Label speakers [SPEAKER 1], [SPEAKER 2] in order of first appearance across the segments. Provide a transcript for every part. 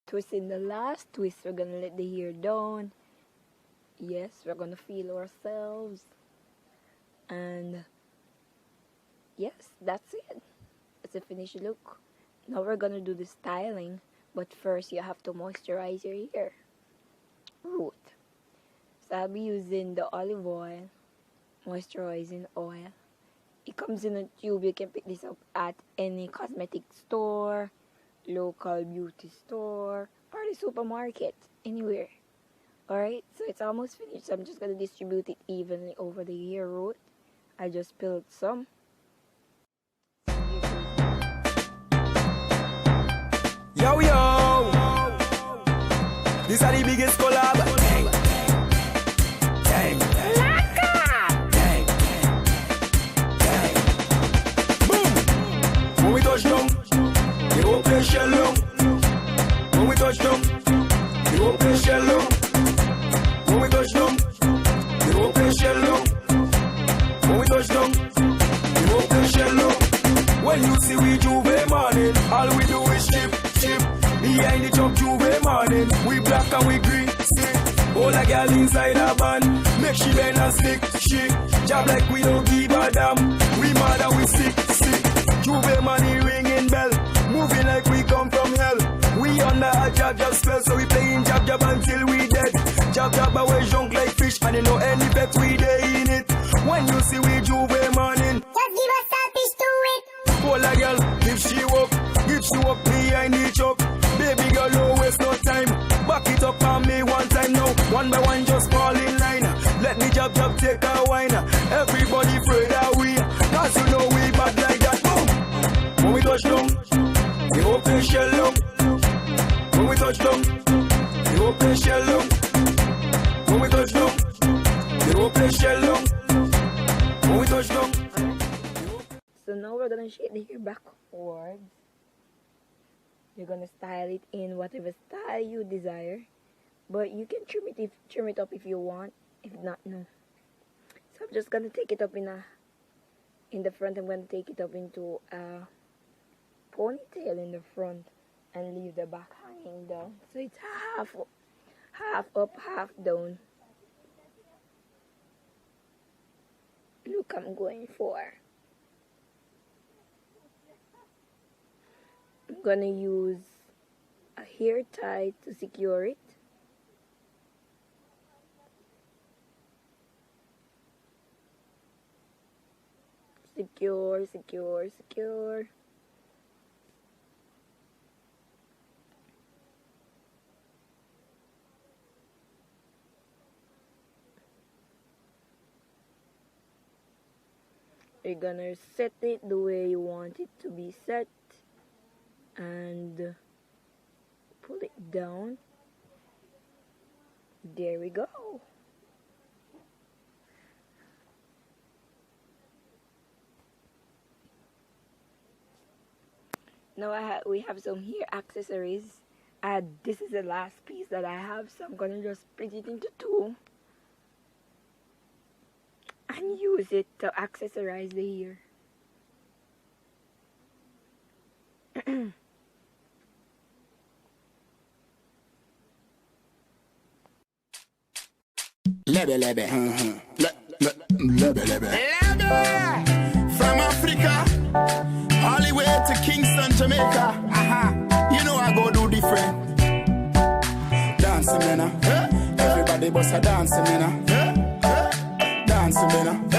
[SPEAKER 1] twisting the last twist. We're gonna let the hair down. Yes, we're gonna feel ourselves. And yes, that's it. It's a finished look. Now we're gonna do the styling. But first, you have to moisturize your hair. Root. So I'll be using the olive oil, moisturizing oil. It comes in a tube. You can pick this up at any cosmetic store, local beauty store, or the supermarket, anywhere. Alright, so it's almost finished. So I'm just going to distribute it evenly over the hair root. I just spilled some.
[SPEAKER 2] Yo, yo! These are the biggest collab. Gang, gang, gang. Boom! When we touch down, they won't play shell long. When we touch down, they won't play shell long. When we touch down, they won't play shell long. When we touch down, they won't play shell long. When you see we Juve morning, all we do is chip. Behind the truck Juve morning, we black and we green. All a girl inside a van, make she bend and stick. She job like we don't give a damn. We mad and we sick. Juve money ringing bell, moving like we come from hell. We under a jab spell, so we playing jab until we dead. Jab away junk like fish, and you know any bet we dey in it. When you see we Juve morning,
[SPEAKER 3] just give us a piece to it.
[SPEAKER 2] all a girl, if she walk behind the truck. Baby girl, no waste no time. Back it up on me one time now. One by one, just fall in line. Let me jab take a wine. Everybody afraid that we, cause you know we bad like that. Boom! When we touch down, they open shell long. When we touch down, they open shell long. When we touch down, they open shell long. When we touch down.
[SPEAKER 1] So now we're gonna shape the hair backwards. You're gonna style it in whatever style you desire, but you can trim it up if you want. If not, no. So I'm just gonna take it up in the front. I'm gonna take it up into a ponytail in the front and leave the back hanging down. So it's half up, half down. Look, I'm going for. I'm gonna use a hair tie to secure it. Secure. You're gonna set it the way you want it to be set. And pull it down. There we go. Now we have some hair accessories. This is the last piece that I have, so I'm gonna just split it into two and use it to accessorize the hair.
[SPEAKER 4] Lebe. From Africa, all the way to Kingston, Jamaica. You know I go do different. Dancing, man. Everybody bust a dancing, man. Dancing, man.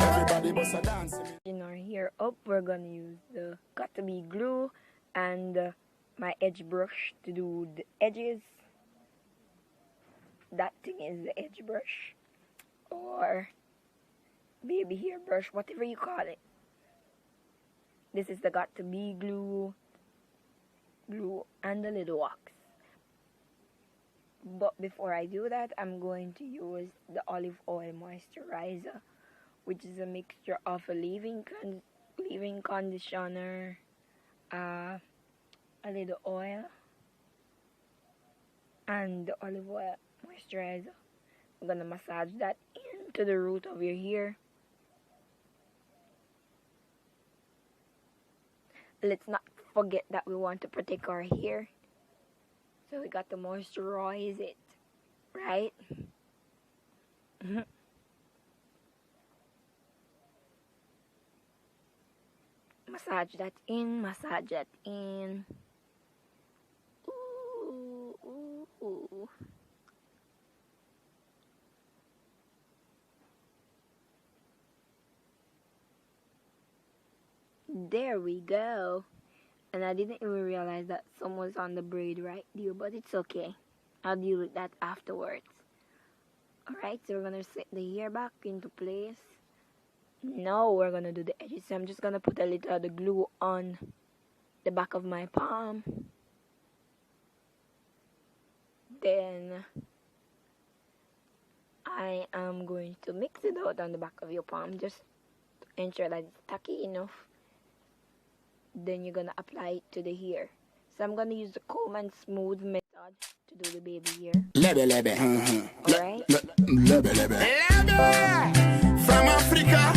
[SPEAKER 4] Everybody bust a dancing.
[SPEAKER 1] In our hair up, we're gonna use the got-to-be glue and my edge brush to do the edges. That thing is the edge brush or baby hair brush, whatever you call it. This is the got-to-be glue and the little wax. But before I do that, I'm going to use the olive oil moisturizer, which is a mixture of a leave-in conditioner, a little oil, and the olive oil moisturizer. I'm gonna massage that into the root of your hair. Let's not forget that we want to protect our hair. So we got to moisturize it, right? Massage that in, massage that in. Ooh, ooh, ooh. There we go. And I didn't even realize that some was on the braid right there, but it's okay. I'll deal with that afterwards. Alright, so we're gonna set the hair back into place. Now we're gonna do the edges. So I'm just gonna put a little of the glue on the back of my palm. Then I am going to mix it out on the back of your palm just to ensure that it's tacky enough. Then you're gonna apply it to the hair. So I'm gonna use the comb and smooth method to do the baby hair.
[SPEAKER 4] Lebe.
[SPEAKER 1] Alright?
[SPEAKER 4] Lebe. From Africa,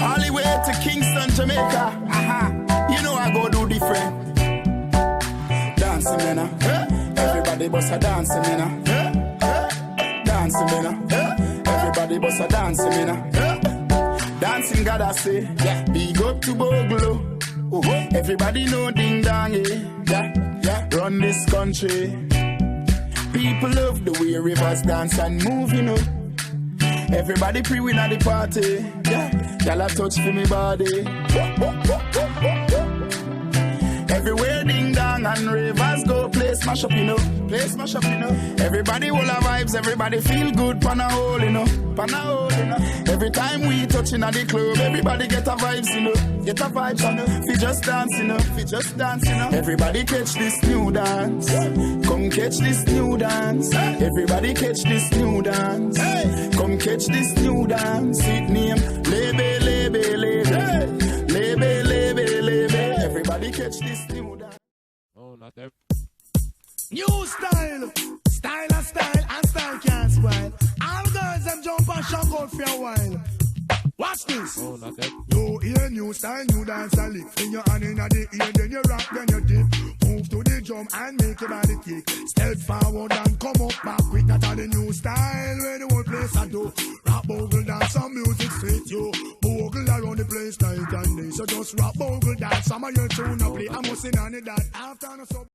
[SPEAKER 4] all the way to Kingston, Jamaica. You know I go do different. Dancing, man. Everybody bust a dancing, man. Dancing, man. Everybody bust a dancing, man. Dancing, God, I say. Big up to Boglo. Everybody know ding dong, yeah. Run this country. People love the way rivers dance and move, you know. Everybody pre-win at the party, yeah. Y'all touch for me body. Everywhere ding dong and rivers go, play smash up, you know. Everybody will have vibes, everybody feel good, pan a hole, you know. Every time we touching at the club, everybody get a vibes, you know. Fi just dance, you know. Everybody catch this new dance. Come catch this new dance. Everybody catch this new dance. Come catch this new dance. It name Lebe. Everybody catch this new dance.
[SPEAKER 5] Oh, not that.
[SPEAKER 6] New style, and style can't spoil. All girls them jump and shock out for a while. Watch this.
[SPEAKER 5] Oh, not that.
[SPEAKER 6] New ear, new style, new dance and lift. In your hand in the ear, then you rock, then you dip. Move to the drum and make your body kick. Step forward and come up back quick. That's all the new style where the whole place I do. Rap, bogle, dance, some music straight you. Bogle around the place night and day. So just rap, bogle, dance. Some of your tune up play. I'm missing on it that after no sub.